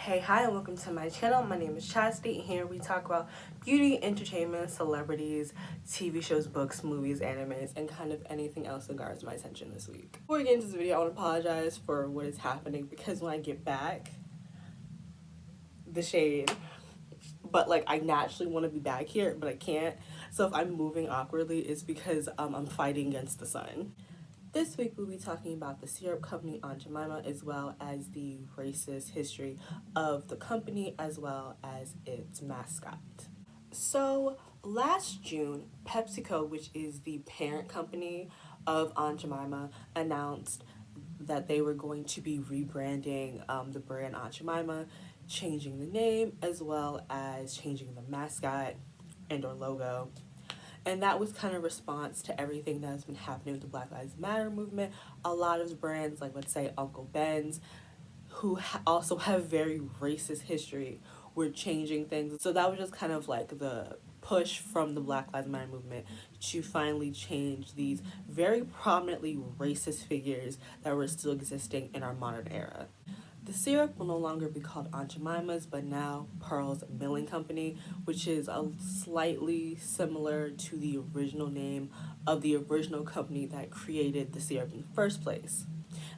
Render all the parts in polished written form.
Hey, hi, and welcome to my channel. My name is Chastity, and here we talk about beauty, entertainment, celebrities, TV shows, books, movies, animes, and kind of anything else that garners my attention this week. Before we get into this video, I want to apologize for what is happening because when I get back, the shade, but like I naturally want to be back here, but I can't. So if I'm moving awkwardly, it's because I'm fighting against the sun. This week we'll be talking about the syrup company Aunt Jemima, as well as the racist history of the company as well as its mascot. So last June, PepsiCo, which is the parent company of Aunt Jemima, announced that they were going to be rebranding the brand Aunt Jemima, changing the name as well as changing the mascot and or logo. And that was kind of response to everything that has been happening with the Black Lives Matter movement. A lot of brands, like let's say Uncle Ben's, who also have very racist history, were changing things. So that was just kind of like the push from the Black Lives Matter movement to finally change these very prominently racist figures that were still existing in our modern era. The syrup will no longer be called Aunt Jemima's, but now Pearl's Milling Company, which is slightly similar to the original name of the original company that created the syrup in the first place.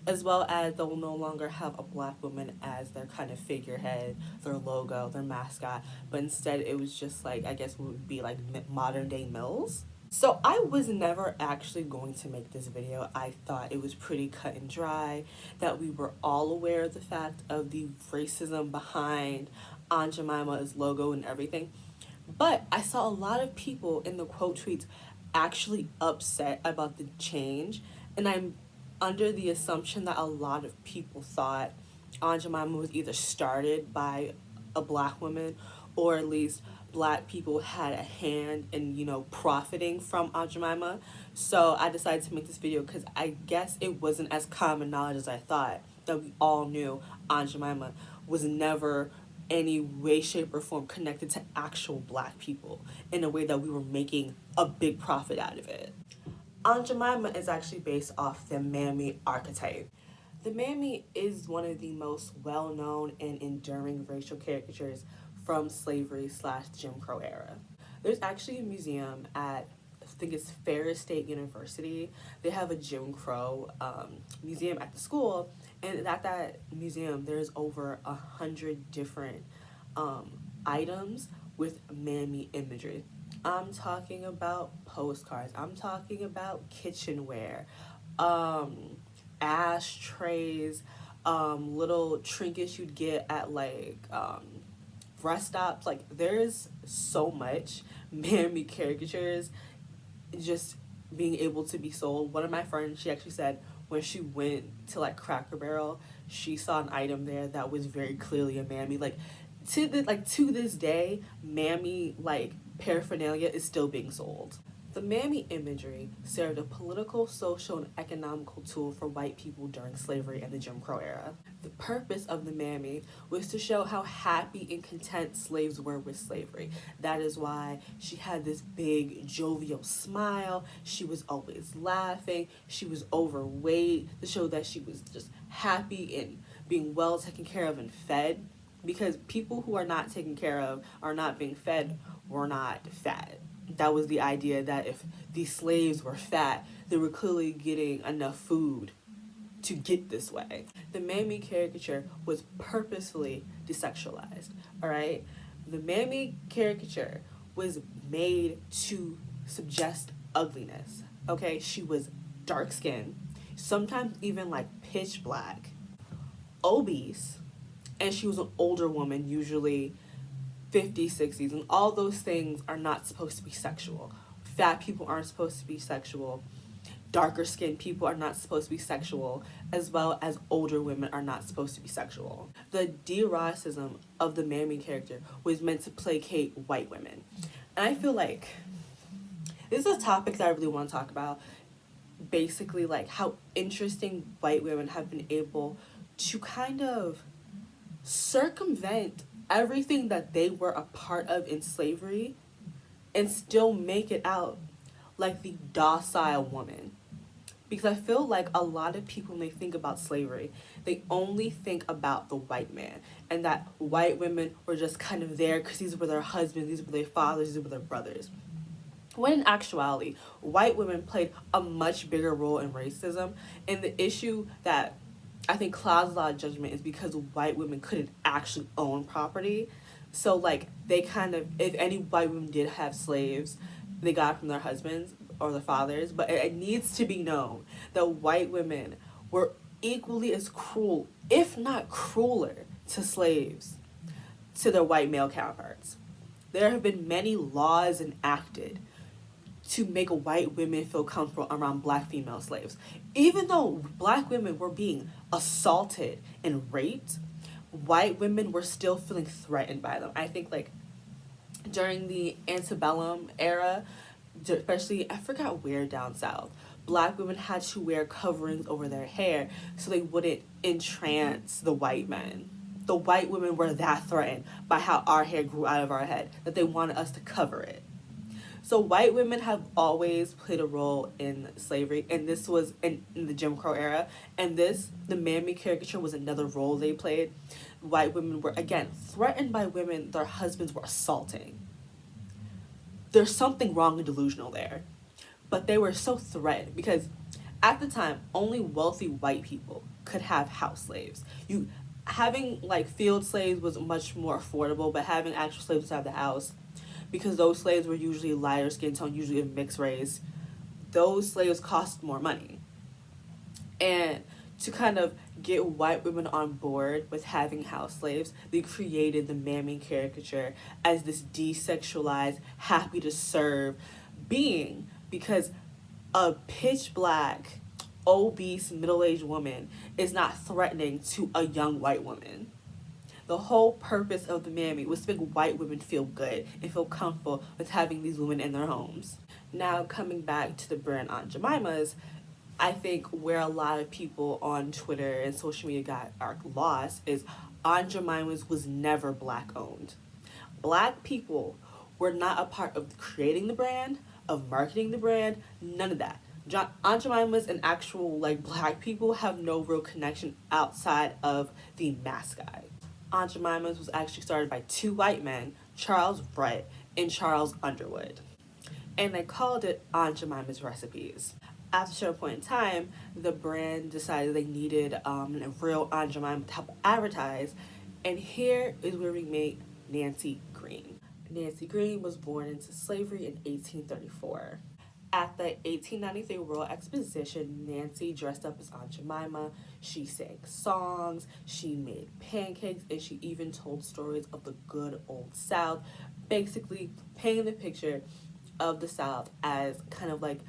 As well as they'll no longer have a black woman as their kind of figurehead, their logo, their mascot, but instead it was just like, I guess it would be like modern day Mills. So I was never actually going to make this video. I thought it was pretty cut and dry, that we were all aware of the fact of the racism behind Aunt Jemima's logo and everything. But I saw a lot of people in the quote tweets actually upset about the change, and I'm under the assumption that a lot of people thought Aunt Jemima was either started by a black woman, or at least black people had a hand in, profiting from Aunt Jemima. So I decided to make this video because I guess it wasn't as common knowledge as I thought, that we all knew Aunt Jemima was never any way, shape, or form connected to actual black people in a way that we were making a big profit out of it. Aunt Jemima is actually based off the Mammy archetype. The Mammy is one of the most well-known and enduring racial caricatures from slavery / Jim Crow era. There's actually a museum at, I think it's Ferris State University. They have a Jim Crow museum at the school, and at that museum there's over 100 different items with Mammy imagery. I'm talking about postcards, I'm talking about kitchenware, ashtrays, little trinkets you'd get at like rest stops. Like there's so much Mammy caricatures just being able to be sold. One of my friends, she actually said when she went to like Cracker Barrel, she saw an item there that was very clearly a Mammy. Like to this day, Mammy like paraphernalia is still being sold. The Mammy imagery served a political, social, and economical tool for white people during slavery and the Jim Crow era. The purpose of the Mammy was to show how happy and content slaves were with slavery. That is why she had this big, jovial smile. She was always laughing. She was overweight to show that she was just happy and being well taken care of and fed. Because people who are not taken care of, are not being fed, were not fat. That was the idea, that if these slaves were fat, they were clearly getting enough food to get this way. The Mammy caricature was purposefully desexualized, all right? The Mammy caricature was made to suggest ugliness, okay? She was dark-skinned, sometimes even like pitch black, obese, and she was an older woman, usually 50s, 60s, and all those things are not supposed to be sexual. Fat people aren't supposed to be sexual. Darker skinned people are not supposed to be sexual, as well as older women are not supposed to be sexual. The de-racism of the Mammy character was meant to placate white women. And I feel like this is a topic that I really want to talk about. Basically, like how interesting white women have been able to kind of circumvent everything that they were a part of in slavery and still make it out like the docile woman. Because I feel like a lot of people, when they think about slavery, they only think about the white man, and that white women were just kind of there because these were their husbands, these were their fathers, these were their brothers. When in actuality, white women played a much bigger role in racism, and the issue that I think clouds a lot of judgment is because white women couldn't actually own property. So like they kind of, if any white women did have slaves, they got it from their husbands or their fathers. But it needs to be known that white women were equally as cruel, if not crueler, to slaves to their white male counterparts. There have been many laws enacted to make white women feel comfortable around black female slaves. Even though black women were being assaulted and raped, white women were still feeling threatened by them. I think like during the antebellum era, especially I forgot where down south, black women had to wear coverings over their hair so they wouldn't entrance the white men. The white women were that threatened by how our hair grew out of our head that they wanted us to cover it. So white women have always played a role in slavery, and this was in the Jim Crow era, and the Mammy caricature was another role they played. White women were, again, threatened by women their husbands were assaulting. There's something wrong and delusional there. But they were so threatened because at the time, only wealthy white people could have house slaves. Having like field slaves was much more affordable, but having actual slaves inside the house, because those slaves were usually lighter skin tone, usually of mixed race, those slaves cost more money. And to kind of get white women on board with having house slaves, they created the Mammy caricature as this desexualized, happy to serve being, because a pitch black, obese, middle-aged woman is not threatening to a young white woman. The whole purpose of the Mammy was to make white women feel good and feel comfortable with having these women in their homes. Now, coming back to the brand Aunt Jemima's, I think where a lot of people on Twitter and social media are lost is Aunt Jemima's was never black owned. Black people were not a part of creating the brand, of marketing the brand, none of that. Aunt Jemima's and actual like black people have no real connection outside of the mascot. Aunt Jemima's was actually started by two white men, Charles Brett and Charles Underwood. And they called it Aunt Jemima's Recipes. After a certain point in time, the brand decided they needed a real Aunt Jemima to help advertise. And here is where we meet Nancy Green. Nancy Green was born into slavery in 1834. At the 1893 World Exposition, Nancy dressed up as Aunt Jemima. She sang songs, she made pancakes, and she even told stories of the good old South, basically painting the picture of the South as kind of like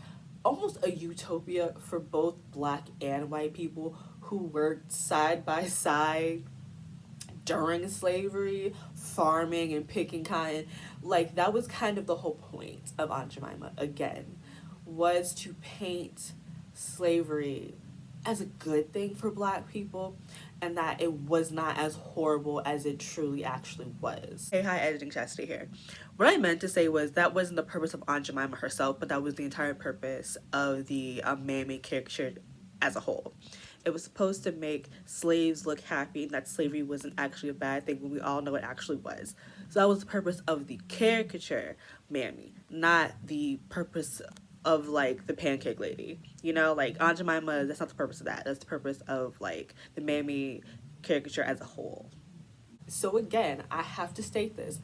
almost a utopia for both black and white people who worked side by side during slavery, farming and picking cotton. Like, that was kind of the whole point of Aunt Jemima, again, was to paint slavery as a good thing for black people, and that it was not as horrible as it truly actually was. Hey, hi, editing Chastity here. What I meant to say was that wasn't the purpose of Aunt Jemima herself, but that was the entire purpose of the Mammy caricature as a whole. It was supposed to make slaves look happy, and that slavery wasn't actually a bad thing when we all know it actually was. So that was the purpose of the caricature Mammy, not the purpose of like the pancake lady. You know, like Aunt Jemima, that's not the purpose of that. That's the purpose of like the Mammy caricature as a whole. So again, I have to state this.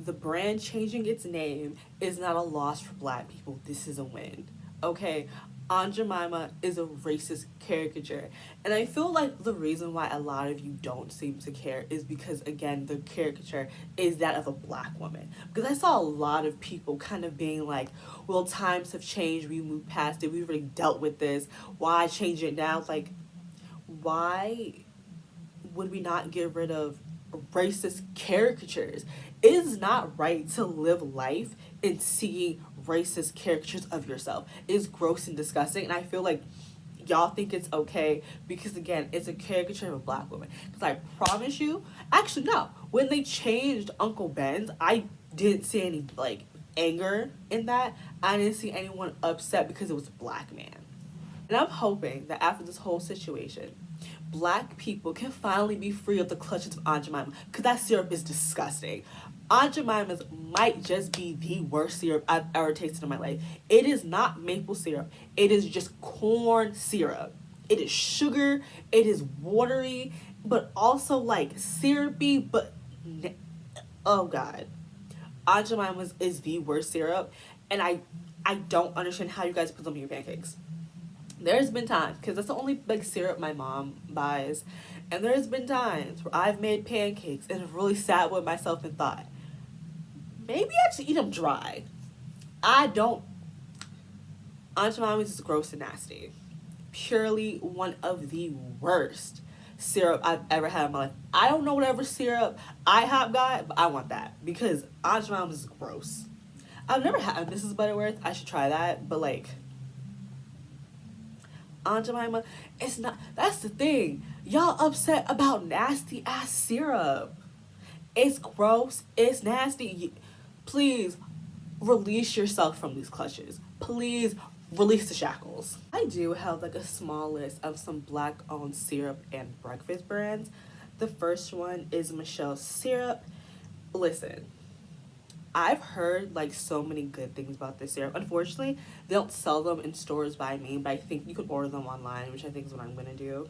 The brand changing its name is not a loss for black people. This is a win. Okay? Aunt Jemima is a racist caricature. And I feel like the reason why a lot of you don't seem to care is because, again, the caricature is that of a black woman. Because I saw a lot of people kind of being like, well, times have changed, we moved past it, we already dealt with this, why change it now? Like, why would we not get rid of racist caricatures? It is not right to live life and see racist caricatures of yourself. It is gross and disgusting, and I feel like y'all think it's okay because, again, it's a caricature of a black woman. Because I promise you, actually no, when they changed Uncle Ben's, I didn't see any like anger in that. I didn't see anyone upset because it was a black man. And I'm hoping that after this whole situation, Black people can finally be free of the clutches of Aunt Jemima, because that syrup is disgusting. Aunt Jemima's might just be the worst syrup I've ever tasted in my life. It is not maple syrup. It is just corn syrup. It is sugar. It is watery, but also like syrupy, but oh god. Aunt Jemima's is the worst syrup, and I don't understand how you guys put them in your pancakes. There's been times, because that's the only like syrup my mom buys, and there's been times where I've made pancakes and have really sat with myself and thought, maybe I should eat them dry. I don't. Aunt Jemima's is gross and nasty. Purely one of the worst syrup I've ever had in my life. I don't know whatever syrup IHOP got, but I want that because Aunt Jemima's is gross. I've never had Mrs. Butterworth. I should try that, but like Aunt Jemima, it's not. That's the thing. Y'all upset about nasty ass syrup. It's gross. It's nasty. Please release yourself from these clutches. Please release the shackles. I do have like a small list of some Black owned syrup and breakfast brands. The first one is Michelle's syrup. Listen, I've heard like so many good things about this syrup. Unfortunately, they don't sell them in stores by me, but I think you could order them online, which I think is what I'm gonna do.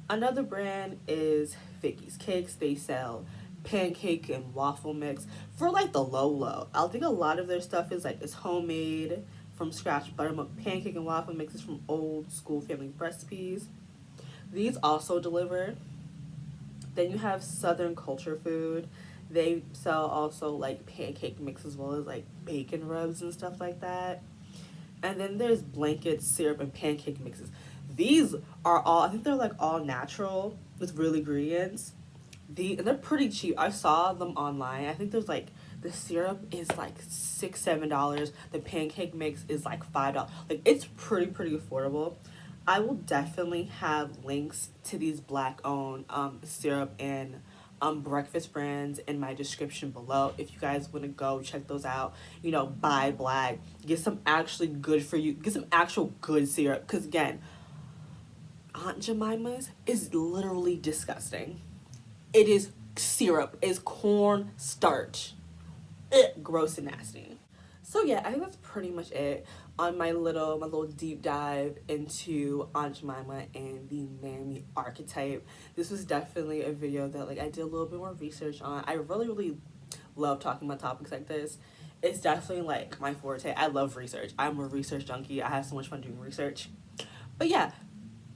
Another brand is Vicky Cakes. They sell pancake and waffle mix for like the low. I think a lot of their stuff is like it's homemade from scratch buttermilk pancake and waffle mixes from old school family recipes. These also deliver. Then you have Southern Culture Food. They sell also like pancake mix as well as like bacon rubs and stuff like that. And then there's Blankets, syrup, and pancake mixes. These are all, I think they're like all natural with real ingredients. And they're pretty cheap. I saw them online. I think there's like, the syrup is like $6-7. The pancake mix is like $5. Like it's pretty affordable. I will definitely have links to these Black owned syrup and breakfast brands in my description below if you guys want to go check those out. You know, buy Black, get some actually good for you, get some actual good syrup, because again, Aunt Jemima's is literally disgusting. It is syrup, it's corn starch. Gross and nasty. So yeah, I think that's pretty much it on my little deep dive into Aunt Jemima and the Mammy archetype. This was definitely a video that like I did a little bit more research on. I really love talking about topics like this. It's definitely like my forte. I love research. I'm a research junkie. I have so much fun doing research. But yeah,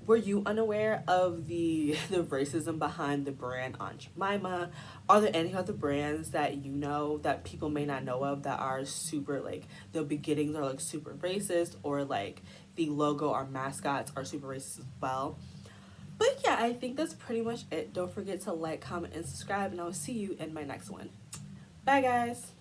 were you unaware of the racism behind the brand Aunt Jemima? Are there any other brands that you know that people may not know of that are super like the beginnings are like super racist, or like the logo or mascots are super racist as well? But yeah, I think that's pretty much it. Don't forget to like, comment, and subscribe, and I will see you in my next one. Bye guys.